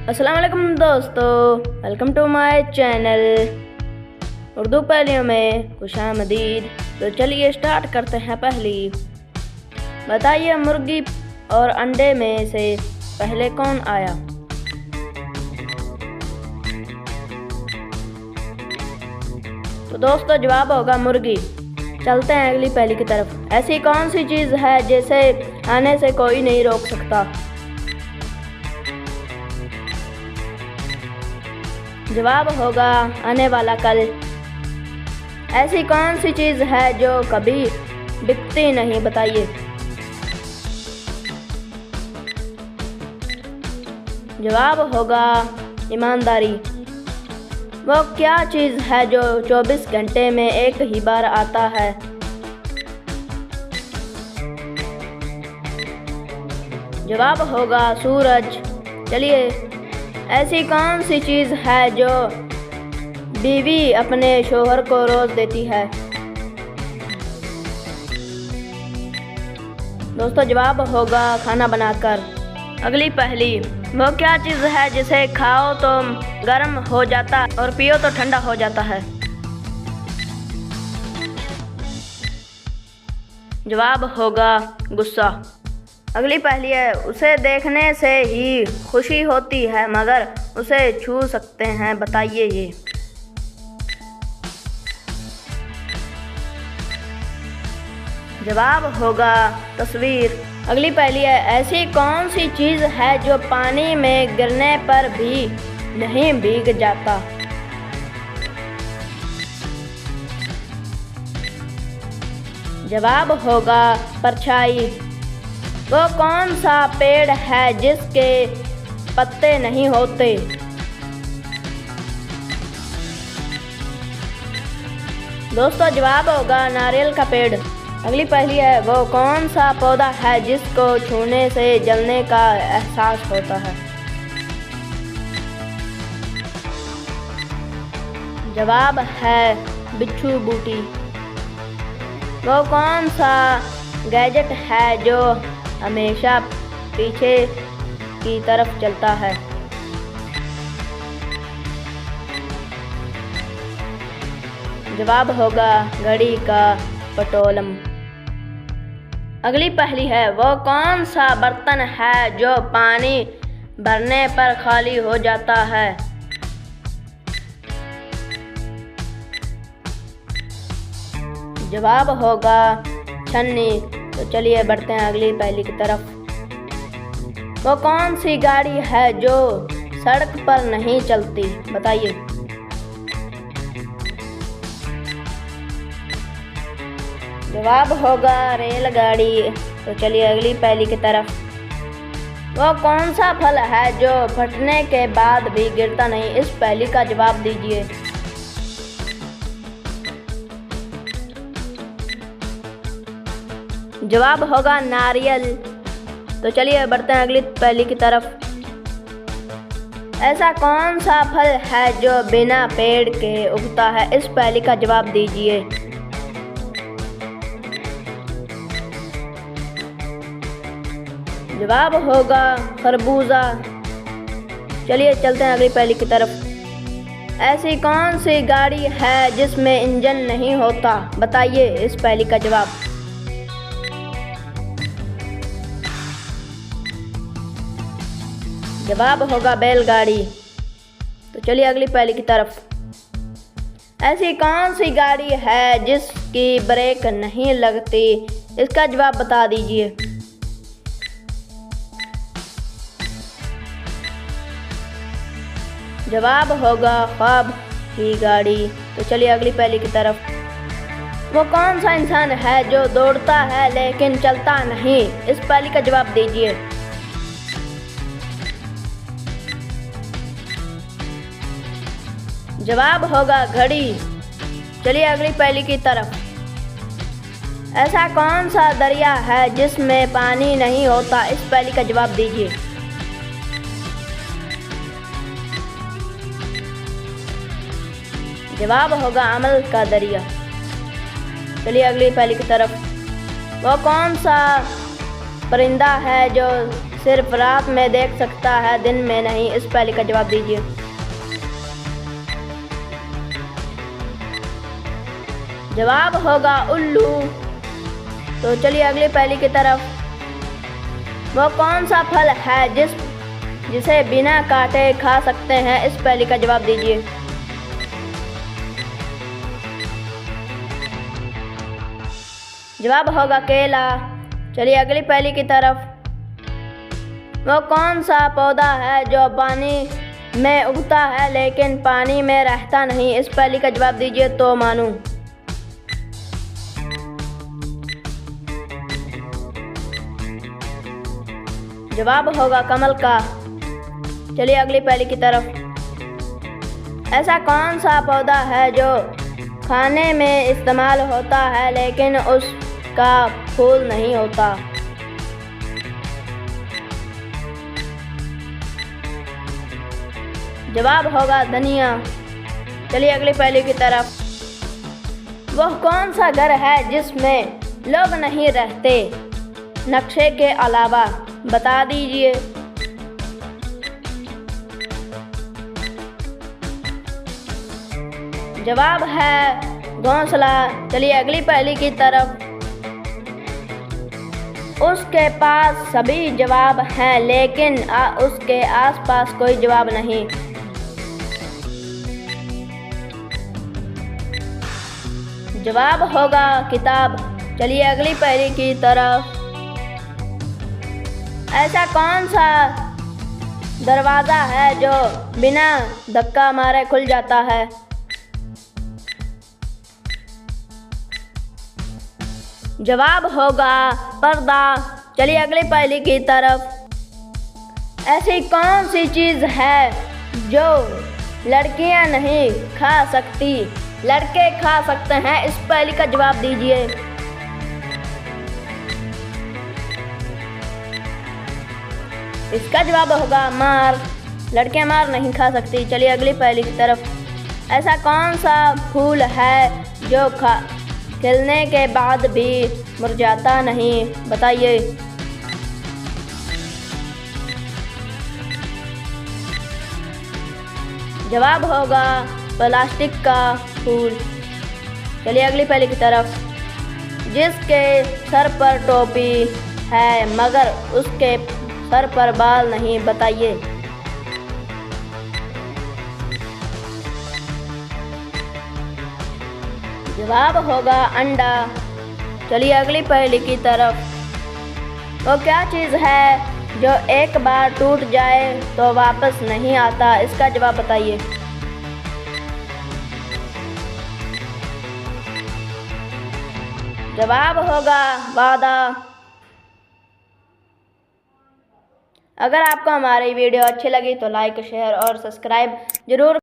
अस्सलाम वालेकुम दोस्तों, welcome to my channel Urdu पहेलियों में खुशामदीद। तो चलिए स्टार्ट करते हैं। पहली बताइए, मुर्गी और अंडे में से पहले कौन आया? तो दोस्तों जवाब होगा मुर्गी। चलते हैं अगली पहेली की तरफ। ऐसी कौन सी चीज़ है जिसे आने से कोई नहीं रोक सकता? जवाब होगा आने वाला कल। ऐसी कौन सी चीज़ है जो कभी बिकती नहीं? बताइए। जवाब होगा ईमानदारी। वो क्या चीज़ है जो 24 घंटे में एक ही बार आता है? जवाब होगा सूरज। चलिए, ऐसी कौन सी चीज़ है जो बीवी अपने शोहर को रोज देती है? दोस्तों जवाब होगा खाना बनाकर। अगली पहेली, वो क्या चीज़ है जिसे खाओ तो गर्म हो जाता और पियो तो ठंडा हो जाता है? जवाब होगा गुस्सा। अगली पहेली है, उसे देखने से ही खुशी होती है मगर उसे छू सकते हैं? बताइए ये। जवाब होगा तस्वीर। अगली पहेली है, ऐसी कौन सी चीज़ है जो पानी में गिरने पर भी नहीं भीग जाता? जवाब होगा परछाई। वो कौन सा पेड़ है जिसके पत्ते नहीं होते? दोस्तों जवाब होगा नारियल का पेड़। अगली पहेली है, वो कौन सा पौधा है जिसको छूने से जलने का एहसास होता है? जवाब है बिच्छू बूटी। वो कौन सा गैजेट है जो हमेशा पीछे की तरफ चलता है? जवाब होगा घड़ी का पटोलम। अगली पहेली है, वो कौन सा बर्तन है जो पानी भरने पर खाली हो जाता है? जवाब होगा छन्नी। तो चलिए बढ़ते हैं अगली पहेली की तरफ। वो कौन सी गाड़ी है जो सड़क पर नहीं चलती? बताइए। जवाब होगा रेलगाड़ी। तो चलिए अगली पहेली की तरफ। वो कौन सा फल है जो फटने के बाद भी गिरता नहीं? इस पहेली का जवाब दीजिए। जवाब होगा नारियल। तो चलिए बढ़ते हैं अगली पहेली की तरफ। ऐसा कौन सा फल है जो बिना पेड़ के उगता है? इस पहेली का जवाब दीजिए। जवाब होगा खरबूजा। चलिए चलते हैं अगली पहेली की तरफ। ऐसी कौन सी गाड़ी है जिसमें इंजन नहीं होता? बताइए इस पहेली का जवाब। जवाब होगा बैलगाड़ी। तो चलिए अगली पहेली की तरफ। ऐसी कौन सी गाड़ी है जिसकी ब्रेक नहीं लगती? इसका जवाब बता दीजिए। जवाब होगा ख्वाब की गाड़ी। तो चलिए अगली पहेली की तरफ। वो कौन सा इंसान है जो दौड़ता है लेकिन चलता नहीं? इस पहेली का जवाब दीजिए। जवाब होगा घड़ी। चलिए अगली पहेली की तरफ। ऐसा कौन सा दरिया है जिसमें पानी नहीं होता? इस पहेली का जवाब दीजिए। जवाब होगा अमल का दरिया। चलिए अगली पहेली की तरफ। वो कौन सा परिंदा है जो सिर्फ रात में देख सकता है, दिन में नहीं? इस पहेली का जवाब दीजिए। जवाब होगा उल्लू। तो चलिए अगली पहेली की तरफ। वो कौन सा फल है जिसे बिना काटे खा सकते हैं? इस पहेली का जवाब दीजिए। जवाब होगा केला। चलिए अगली पहेली की तरफ। वो कौन सा पौधा है जो पानी में उगता है लेकिन पानी में रहता नहीं? इस पहेली का जवाब दीजिए तो मानूं। जवाब होगा कमल का। चलिए अगली पहेली की तरफ। ऐसा कौन सा पौधा है जो खाने में इस्तेमाल होता है लेकिन उसका फूल नहीं होता? जवाब होगा धनिया। चलिए अगली पहेली की तरफ। वह कौन सा घर है जिसमें लोग नहीं रहते नक्शे के अलावा? बता दीजिए। जवाब है घोंसला। चलिए अगली पहेली की तरफ। उसके पास सभी जवाब हैं लेकिन उसके आसपास कोई जवाब नहीं। जवाब होगा किताब। चलिए अगली पहेली की तरफ। ऐसा कौन सा दरवाज़ा है जो बिना धक्का मारे खुल जाता है? जवाब होगा पर्दा। चलिए अगली पहेली की तरफ। ऐसी कौन सी चीज़ है जो लड़कियां नहीं खा सकती, लड़के खा सकते हैं? इस पहेली का जवाब दीजिए। इसका जवाब होगा मार। लड़कियां मार नहीं खा सकती। चलिए अगली पहेली की तरफ। ऐसा कौन सा फूल है जो खिलने के बाद भी मुरझाता नहीं? बताइए। जवाब होगा प्लास्टिक का फूल। चलिए अगली पहेली की तरफ। जिसके सर पर टोपी है मगर उसके सर पर बाल नहीं? बताइए। जवाब होगा अंडा। चलिए अगली पहेली की तरफ। वो क्या चीज़ है जो एक बार टूट जाए तो वापस नहीं आता? इसका जवाब बताइए। जवाब होगा वादा। अगर आपको हमारी वीडियो अच्छी लगी तो लाइक, शेयर और सब्सक्राइब जरूर